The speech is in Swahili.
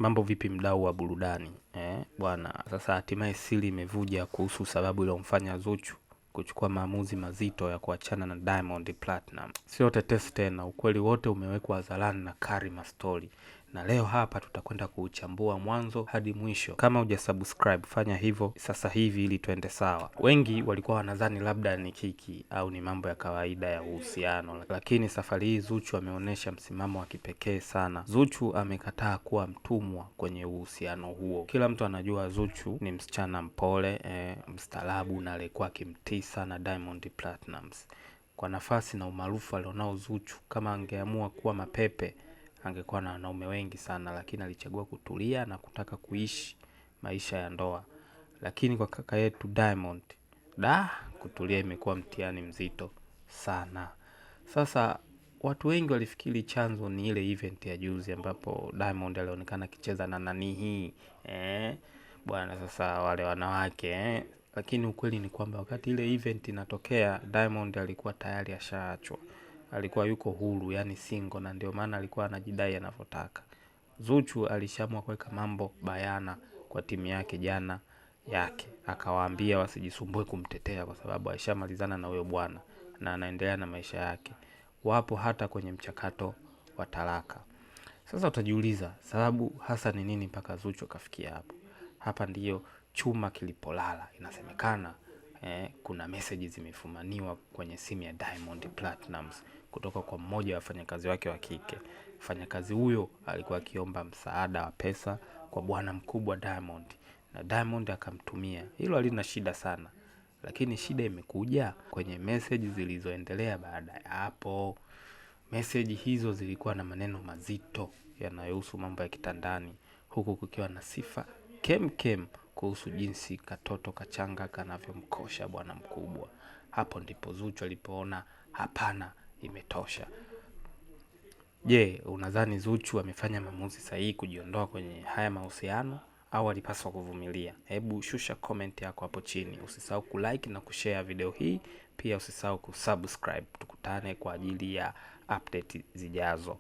Mambo vipi mdau wa burudani? Bwana, sasa hatimaye siri imevuja kuhusu sababu iliyomfanya Zuchu kuchukua maamuzi mazito ya kuachana na Diamond Platinum. Sio tetesi tena, ukweli wote umewekwa hadharani na Karima Story. Na leo hapa tutakwenda kuuchambua mwanzo hadi mwisho. Kama hujasubscribe, fanya hivyo sasa hivi ili tuende sawa. Wengi walikuwa wanadhani labda ni kiki au ni mambo ya kawaida ya uhusiano, lakini safari hii Zuchu ameonyesha msimamo wa kipekee sana. Zuchu amekataa kuwa mtumwa kwenye uhusiano huo. Kila mtu anajua Zuchu ni msichana mpole, mstaarabu na alikuwa akimtii sana Diamond Platnumz. Kwa nafasi na umaarufu alionao Zuchu, kama angeamua kuwa mapepe angekuwa na wanaume wengi sana, lakini alichagua kutulia na kutaka kuishi maisha ya ndoa. Lakini kwa kaka yetu Diamond, kutulia imekuwa mtihani mzito sana. Sasa watu wengi walifikiri chanzo ni ile event ya juzi ambapo Diamond alionekana akicheza na nani hii bwana, sasa wale wanawake lakini ukweli ni kwamba wakati ile event inatokea Diamond alikuwa tayari ashaachwa. Alikuwa yuko huru, yani single, na ndio maana alikuwa anajidai anavyotaka. Zuchu alishaamua kuweka mambo bayana kwa timu yake jana yake. Akawaambia wasijisumbue kumtetea kwa sababu alishamalizana na huyo bwana na anaendelea na maisha yake. Wapo hata kwenye mchakato wa talaka. Sasa utajiuliza sababu hasa ni nini mpaka Zuchu kafikia hapo. Hapa ndiyo chuma kilipolala. Inasemekana kuna message zimefumaniwa kwenye simu ya Diamond Platnumz kutoka kwa mmoja wa wafanyakazi wake wa kike. Mfanyakazi huyo alikuwa akiomba msaada wa pesa kwa bwana mkubwa Diamond, na Diamond akamtumia. Hilo halina shida sana, lakini shida imekuja kwenye message zilizoendelea baada ya hapo. Message hizo zilikuwa na maneno mazito yanayohusu mambo ya kitandani, huku kukiwa na sifa kem kuhusu jinsi katoto kachanga kanavyomkosha bwana mkubwa. Hapo ndipo Zuchu alipoona hapana, imetosha. Je, unadhani Zuchu amefanya maamuzi sahihi kujiondoa kwenye haya mahusiano au alipaswa kuvumilia? Hebu shusha comment yako hapo chini. Usisahau kulike na kushare video hii. Pia usisahau kusubscribe. Tukutane kwa ajili ya update zijazo.